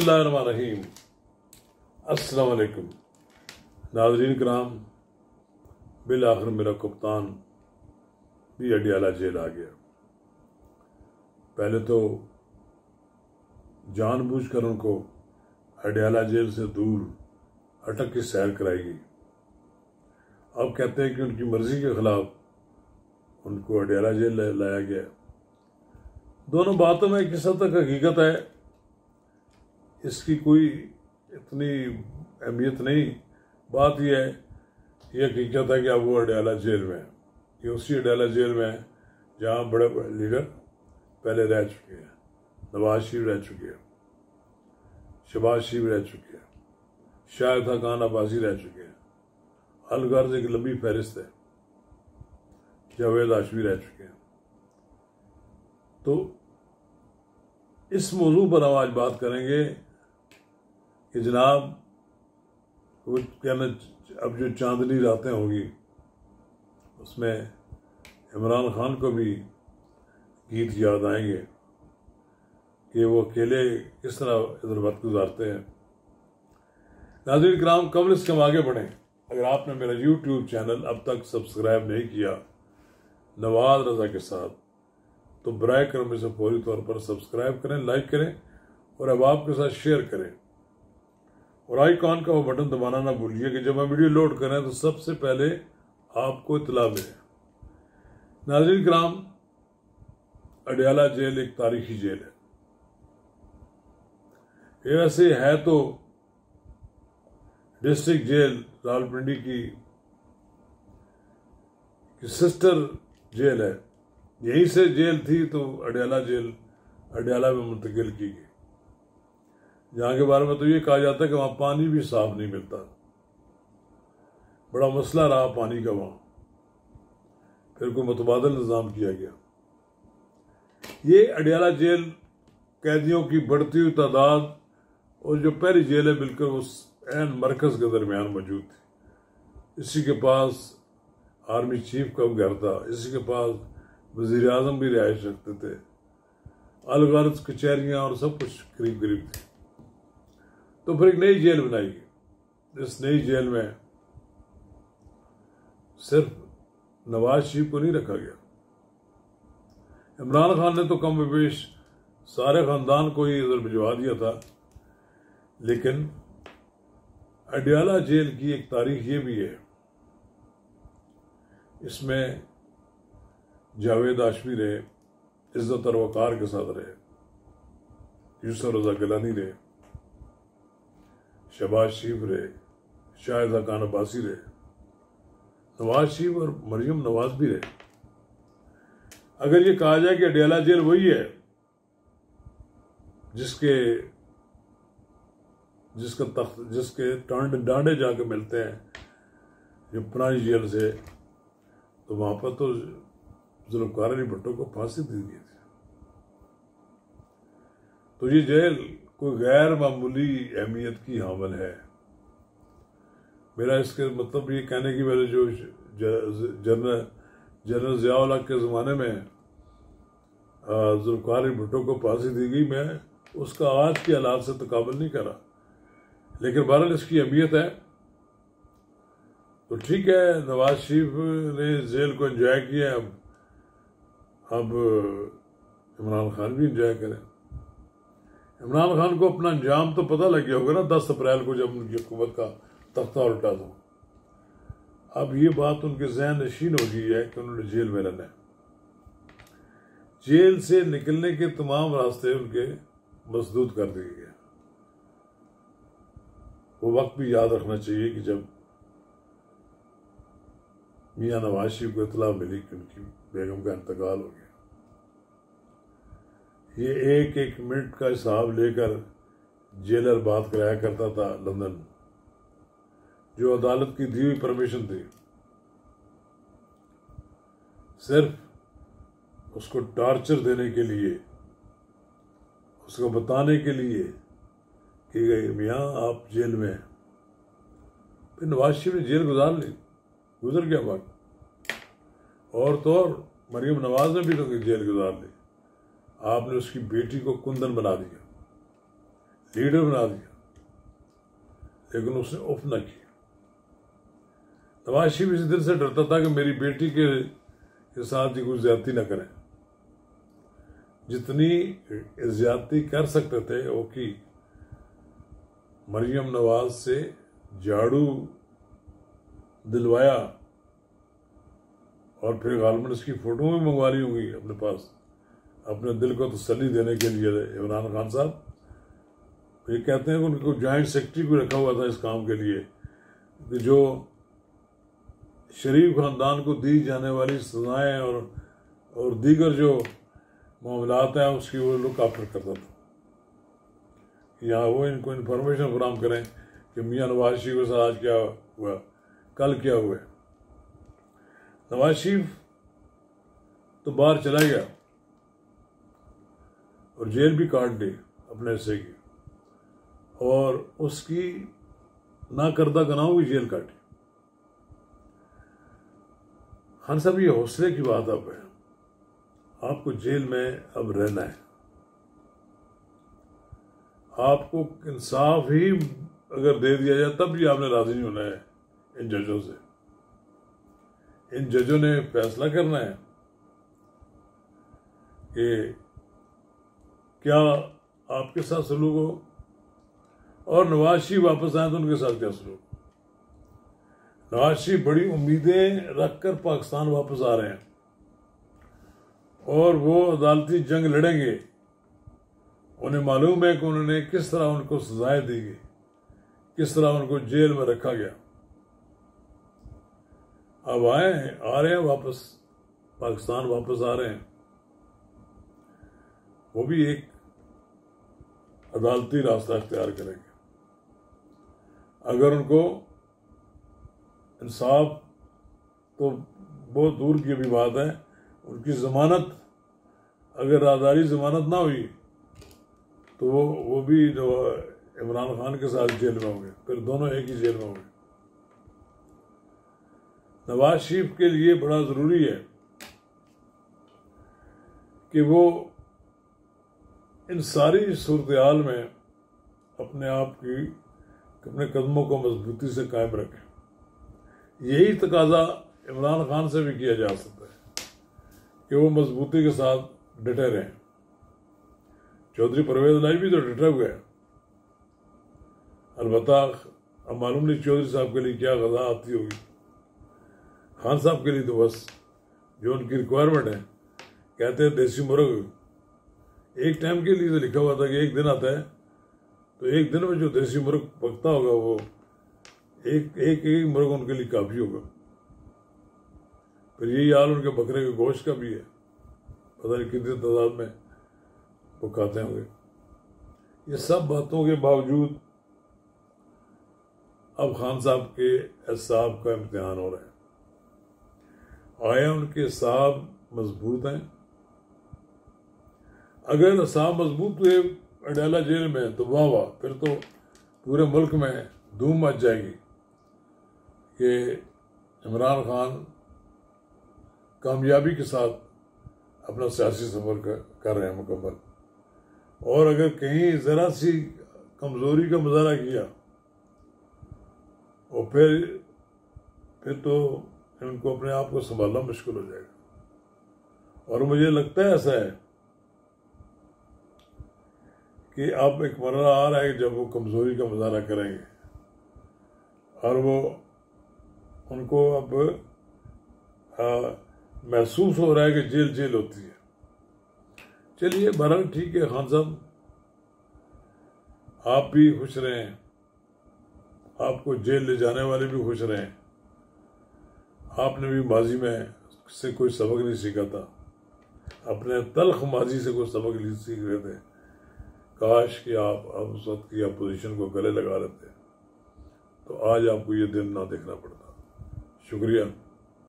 बिस्मिल्लाहिर्रहमानिर्रहीम। अस्सलाम वालेकुम नाज़रीन कराम, बिल आखिर मेरा कप्तान भी अडियाला जेल आ गया। पहले तो जानबूझकर उनको अडियाला जेल से दूर अटक की सैर कराई गई। अब कहते हैं कि उनकी मर्जी के खिलाफ उनको अडियाला जेल लाया गया। दोनों बातों में किस हद तक हकीकत है इसकी कोई इतनी अहमियत नहीं। बात यह है, ये हकीकत है कि अब वो अडियाला जेल में है। ये उसी अडियाला जेल में है जहाँ बड़े बड़े लीडर पहले रह चुके हैं। नवाज शरीफ रह चुके हैं, शहबाज शरीफ रह चुके हैं, शाहिद खान अब्बासी रह चुके हैं, अलगर्ज एक लंबी फहरिस्त है, जावेद हाशमी रह चुके हैं। तो इस मौजू पर हम आज बात करेंगे कि जनाब वो कहना अब जो चांदनी रातें होगी उसमें इमरान खान को भी गीत याद आएंगे कि वो अकेले किस तरह इधर वक्त गुजारते हैं। नाज़रीन किराम, कबल इसके हम आगे बढ़ें, अगर आपने मेरा यूट्यूब चैनल अब तक सब्सक्राइब नहीं किया नवाज रजा के साथ, तो बराए करम इसे फौरी तौर पर सब्सक्राइब करें, लाइक करें और अब आपके साथ शेयर करें। और आइकॉन का वो बटन दबाना ना भूलिए कि जब हम वीडियो लोड करें तो सबसे पहले आपको इत्तला मिले। नाज़रीन किराम, अडियाला जेल एक तारीखी जेल है। ये वैसे है तो डिस्ट्रिक्ट जेल रावलपिंडी की सिस्टर जेल है। यहीं से जेल थी तो अडियाला जेल अडियाला में मुंतकिल की गई, जहाँ के बारे में तो ये कहा जाता है कि वहाँ पानी भी साफ नहीं मिलता। बड़ा मसला रहा पानी का वहाँ। फिर कोई मुतबादल निज़ाम किया गया। ये अडियाला जेल कैदियों की बढ़ती हुई तादाद और जो पहली जेल है बिल्कुल उस एन मरकज़ के दरमियान मौजूद थी। इसी के पास आर्मी चीफ का घर था, इसी के पास वज़ीर आज़म भी रिहाइश रखते थे, अलगर्ज कचहरियाँ और सब कुछ करीब करीब थी। तो फिर एक नई जेल बनाई गई। इस नई जेल में सिर्फ नवाज शरीफ को नहीं रखा गया, इमरान खान ने तो कम बेश सारे खानदान को ही इधर भिजवा दिया था। लेकिन अडियाला जेल की एक तारीख ये भी है, इसमें जावेद हाशमी रहे, इज्जत और वकार के साथ रहे, यूसुफ रजा गिलानी रहे, शहबाज शरीफ रहे, शाहिद खान अब्बासी रहे, नवाज शरीफ और मरियम नवाज भी रहे। अगर ये कहा जाए कि अडियाला जेल वही है जिसके डांडे जाके मिलते हैं जो पुरानी जेल से, तो वहां पर तो जुल्फ़िकार अली भुट्टो को फांसी दी गई थी। तो ये जेल कोई गैर मामूली अहमियत की हामिल है। मेरा इसके मतलब ये कहने की मेरे जो जनरल ज़िया-उल हक के ज़माने में जुल्फ़िकार अली भुट्टो को फांसी दी गई, मैं उसका आज के हालात से तकाबुल नहीं कर रहा। लेकिन बहरहाल इसकी अहमियत है। तो ठीक है, नवाज शरीफ ने जेल को एंजॉय किया, अब इमरान खान भी एंजॉय करें। इमरान खान को अपना अंजाम तो पता लग गया होगा ना 10 अप्रैल को, जब उनकी हुकूमत का तख्ता उल्टा था। अब ये बात उनके ज़हन नशीन हो गई है कि उन्होंने जेल में रहना है। जेल से निकलने के तमाम रास्ते उनके मसदूद कर दिए गए। वो वक्त भी याद रखना चाहिए कि जब मियाँ नवाज शरीफ को इत्तला मिली कि उनकी बेगम का इंतकाल हो गया, ये एक एक मिनट का हिसाब लेकर जेलर बात कराया करता था लंदन, जो अदालत की दी हुई परमिशन थी, सिर्फ उसको टॉर्चर देने के लिए, उसको बताने के लिए कि मियाँ आप जेल में हैं। फिर नवाज शरीफ ने जेल गुजर गया वक्त। और तो और मरियम नवाज ने भी तो जेल गुजार ली। आपने उसकी बेटी को कुंदन बना दिया। لیڈر بنا دیا، لیکن اس نے اف نہ کی۔ نواز شریف اسی دل سے ڈرتا تھا کہ میری بیٹی کے ساتھ کوئی زیادتی نہ کریں، جتنی زیادتی کر سکتے تھے وہ کی۔ مریم نواز سے جھاڑو دلوایا اور پھر غالباً اس کی فوٹو بھی منگوا لی ہوں گی اپنے پاس، اپنے دل کو تسلی دینے کے لیے عمران خان صاحب۔ یہ کہتے ہیں کہ ان کو جوائنٹ سیکرٹری کو رکھا ہوا تھا اس کام کے لیے کہ جو شریف خاندان کو دی جانے والی سزائیں اور دیگر جو معاملات ہیں اس کی وہ لوگ کافر کرتا تھا، یا وہ ان کو انفارمیشن فراہم کریں کہ میاں نواز شریف کے ساتھ آج کیا ہوا، کل کیا ہوا ہے۔ نواز شریف تو باہر چلا گیا اور جیل بھی کاٹ لی اپنے حصے کی، اور اس کی نہ کردہ گناہوں کی جیل کاٹی۔ خان صاحب یہ حوصلے کی بات اب ہے، آپ کو جیل میں اب رہنا ہے، آپ کو انصاف ہی اگر دے دیا جائے تب بھی آپ نے راضی نہیں ہونا ہے ان ججوں سے۔ ان ججوں نے فیصلہ کرنا ہے کہ کیا آپ کے ساتھ سلوک ہو، اور نواز شریف واپس آئیں تو ان کے ساتھ کیا سلوک۔ نواز شریف بڑی امیدیں رکھ کر پاکستان واپس آ رہے ہیں، اور وہ عدالتی جنگ لڑیں گے۔ انہیں معلوم ہے کہ انہوں نے کس طرح ان کو سزائیں دی گئی، کس طرح ان کو جیل میں رکھا گیا۔ اب آ رہے ہیں واپس، پاکستان واپس آ رہے ہیں، وہ بھی ایک عدالتی راستہ اختیار کریں گے۔ اگر ان کو انصاف تو بہت دور کی بھی بات ہے، ان کی ضمانت اگر رازداری ضمانت نہ ہوئی تو وہ بھی جو عمران خان کے ساتھ جیل میں ہوں گے، پھر دونوں ایک ہی جیل میں ہوں گے۔ نواز شریف کے لیے بڑا ضروری ہے کہ وہ ان ساری صورتحال میں اپنے آپ کی اپنے قدموں کو مضبوطی سے قائم رکھیں۔ یہی تقاضا عمران خان سے بھی کیا جا سکتا ہے کہ وہ مضبوطی کے ساتھ ڈٹے رہیں۔ چودھری پرویز الہی بھی تو ڈٹے ہوئے ہیں، البتہ اب معلوم نہیں چودھری صاحب کے لیے کیا غذا آتی ہوگی۔ خان صاحب کے لیے تو بس جو ان کی ریکوائرمنٹ ہے، کہتے ہیں دیسی مرغ، ایک ٹائم کے لیے تو لکھا ہوا تھا کہ ایک دن آتا ہے، تو ایک دن میں جو دیسی مرغ پکتا ہوگا وہ ایک مرغ ان کے لیے کافی ہوگا۔ پھر یہی حال ان کے بکرے کے گوشت کا بھی ہے، پتہ نہیں کتنی تعداد میں وہ کھاتے ہوں گے۔ یہ سب باتوں کے باوجود اب خان صاحب کے اعصاب کا امتحان ہو رہا ہے۔ آیا ان کے اعصاب مضبوط ہیں؟ اگر اعصاب مضبوط ہوئے اڈیالہ جیل میں تو واہ واہ، پھر تو پورے ملک میں دھوم مچ جائے گی کہ عمران خان کامیابی کے ساتھ اپنا سیاسی سفر کر رہے ہیں مکمل۔ اور اگر کہیں ذرا سی کمزوری کا مظاہرہ کیا اور پھر تو ان کو اپنے آپ کو سنبھالنا مشکل ہو جائے گا۔ اور مجھے لگتا ہے ایسا ہے کہ اب ایک مرحلہ آ رہا ہے کہ جب وہ کمزوری کا مظاہرہ کریں گے، اور وہ ان کو اب محسوس ہو رہا ہے کہ جیل ہوتی ہے۔ چلیے بہرحال ٹھیک ہے خان صاحب، آپ بھی خوش رہیں، آپ کو جیل لے جانے والے بھی خوش رہیں۔ آپ نے بھی ماضی میں سے کوئی سبق نہیں سیکھا تھا، اپنے تلخ ماضی سے کوئی سبق نہیں سیکھ رہے تھے۔ کاش کہ آپ اب اس وقت کی اپوزیشن کو گلے لگا لیتے تو آج آپ کو یہ دن نہ دیکھنا پڑتا۔ شکریہ۔